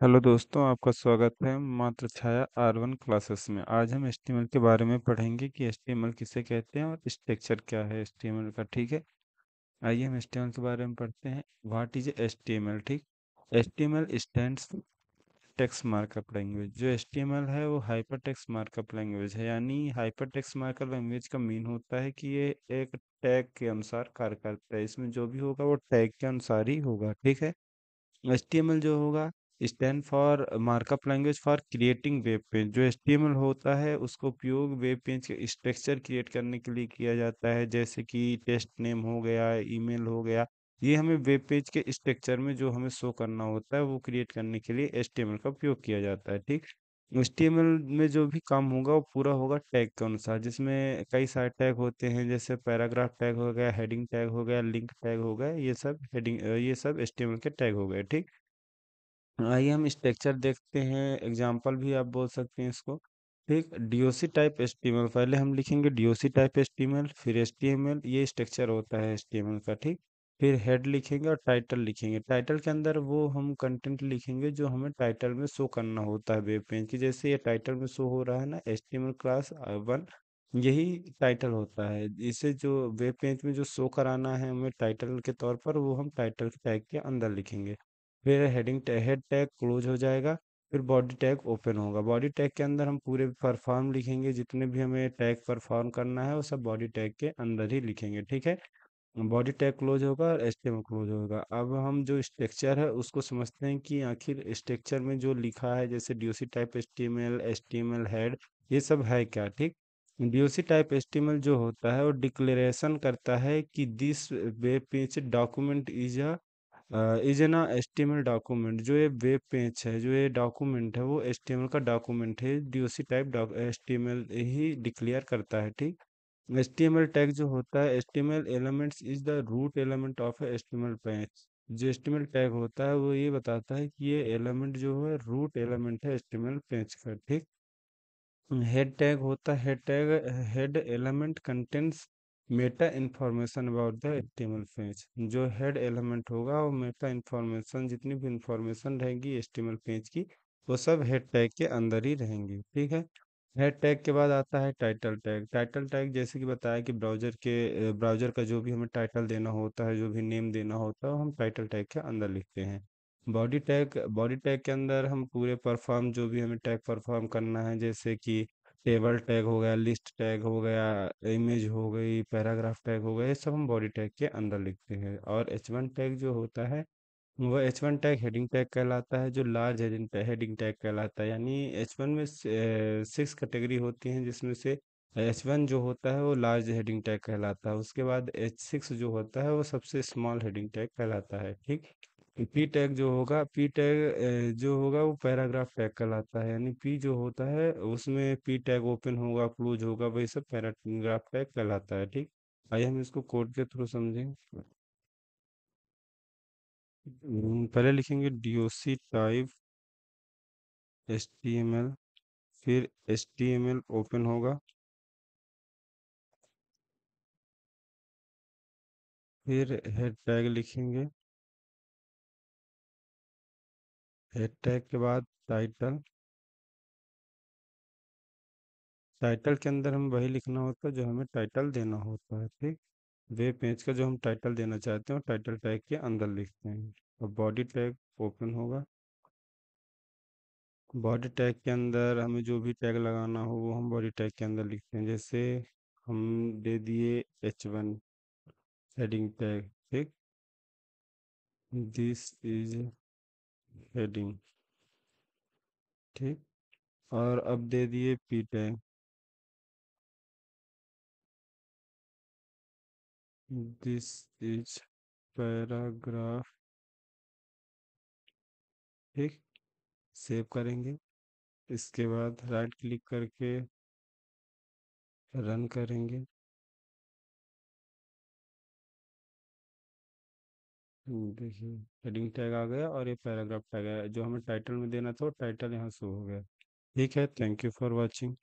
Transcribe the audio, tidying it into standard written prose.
Hello दोस्तों, आपका स्वागत है मात्र छाया R1 क्लासेस में। आज हम HTML के बारे में पढ़ेंगे कि HTML किसे कहते हैं और स्ट्रक्चर क्या है HTML का। ठीक है, आइए हम HTML के बारे में पढ़ते हैं। What is HTML? ठीक, HTML stands text markup language. जो HTML है वो हाइपर टेक्स्ट मार्कअप लैंग्वेज है। यानी हाइपर टेक्स्ट मार्कअप लैंग्वेज का मीन होता है कि ये एक टैग के अनुसार कार्य करता है। इसमें जो भी होगा वो टैग के अनुसार ही होगा। ठीक है, HTML जो होगा stand for markup language for creating web page. जो HTML होता है उसका उपयोग वेब पेज के स्ट्रक्चर क्रिएट करने के लिए किया जाता है, जैसे कि टेस्ट नेम हो गया, ईमेल हो गया। ये हमें वेब पेज के स्ट्रक्चर में जो हमें शो करना होता है वो क्रिएट करने के लिए HTML का उपयोग किया जाता है। ठीक, HTML में जो भी काम होगा वो पूरा होगा टैग के अनुसार, जिसमें कई सारे टैग होते हैं, जैसे पैराग्राफ टैग हो गया, हेडिंग टैग हो गया, लिंक टैग हो गया। ये सब HTML के टैग हो गए। ठीक, आइए हम स्ट्रक्चर देखते हैं। एग्जांपल भी आप बोल सकते हैं इसको। ठीक, डीओसी टाइप HTML। पहले हम लिखेंगे डीओसी टाइप HTML, फिर HTML। ये स्ट्रक्चर होता है HTML का। ठीक, फिर हेड लिखेंगे और टाइटल लिखेंगे। टाइटल के अंदर वो हम कंटेंट लिखेंगे जो हमें टाइटल में शो करना होता है वेब पेज की। जैसे ये टाइटल में शो हो रहा है ना, HTML क्लास 1, यही टाइटल होता है। इसे जो वेब पेज में जो शो कराना है हमें टाइटल के तौर पर, वो हम टाइटल टैग के अंदर लिखेंगे। फिर हेड टैग क्लोज हो जाएगा। फिर बॉडी टैग ओपन होगा। बॉडी टैग के अंदर हम पूरे परफॉर्म लिखेंगे, जितने भी हमें टैग परफॉर्म करना है वो सब बॉडी टैग के अंदर ही लिखेंगे। ठीक है, बॉडी टैग क्लोज होगा और HTML क्लोज होगा। अब हम जो स्ट्रक्चर है उसको समझते हैं कि आखिर स्ट्रक्चर में जो लिखा है, जैसे डीओसी टाइप HTML हेड, ये सब है क्या। ठीक, डीओसी टाइप HTML जो होता है वो डिक्लेरेशन करता है कि this web page document is an HTML document. जो ये वेब पेज है, जो ये डॉक्यूमेंट है, वो HTML का डॉक्यूमेंट है। डीओसी टाइप HTML ही डिक्लेयर करता है। ठीक, HTML टैग जो होता है, HTML elements is the root element of HTML page. जो HTML टैग होता है वो ये बताता है कि ये एलिमेंट जो है रूट एलिमेंट है HTML पेज का। ठीक, हेड टैग होता है, head element contents Meta information about the HTML page. जो हेड एलिमेंट होगा वो मेटा इंफॉर्मेशन, जितनी भी इंफॉर्मेशन रहेगी HTML पेज की, वो सब हेड टैग के अंदर ही रहेंगी। ठीक है, हेड टैग के बाद आता है टाइटल टैग। टाइटल टैग जैसे कि बताया कि ब्राउजर का जो भी हमें टाइटल देना होता है, जो भी नेम देना होता है, वो हम टाइटल टैग के अंदर लिखते हैं। बॉडी टैग के अंदर हम पूरे परफॉर्म, जो भी हमें टैग परफॉर्म करना है, जैसे कि टेबल टैग हो गया, लिस्ट टैग हो गया, इमेज हो गई, पैराग्राफ टैग हो गया, ये सब हम बॉडी टैग के अंदर लिखते हैं। और H1 टैग जो होता है वो H1 टैग हेडिंग टैग कहलाता है, जो लार्ज हेडिंग टैग कहलाता है। यानी H1 में 6 कैटेगरी होती हैं, जिसमें से H1 जो होता है वो लार्ज हेडिंग टैग कहलाता है। उसके बाद H6 जो होता है वो सबसे स्मॉल हेडिंग टैग कहलाता है। ठीक, पी टैग जो होगा वो पैराग्राफ टैग कहलाता है। यानी पी जो होता है उसमें पी टैग ओपन होगा, क्लोज होगा, वही सब पैराग्राफ टैग कहलाता है। ठीक, आइए हम इसको कोड के थ्रू समझें। पहले लिखेंगे डीओसी टाइप HTML, फिर HTML ओपन होगा, फिर हेड टैग लिखेंगे। हेड टैग के बाद टाइटल। टाइटल के अंदर हम वही लिखना होता है जो हमें टाइटल देना होता है। ठीक, वेब पेज का जो हम टाइटल देना चाहते हैं टाइटल टैग के अंदर लिखते हैं। और बॉडी टैग ओपन होगा। बॉडी टैग के अंदर हमें जो भी टैग लगाना हो वो हम बॉडी टैग के अंदर लिखते हैं। जैसे हम दे दिए H1 हेडिंग टैग। ठीक, दिस इज हेडिंग। ठीक, और अब दे दिए P tag. This is paragraph. ठीक, सेव करेंगे। इसके बाद राइट क्लिक करके रन करेंगे। देखिए हेडिंग टैग आ गया और ये पैराग्राफ टैग आया। जो हमें टाइटल में देना था वो टाइटल यहाँ शो हो गया। ठीक है, थैंक यू फॉर वॉचिंग।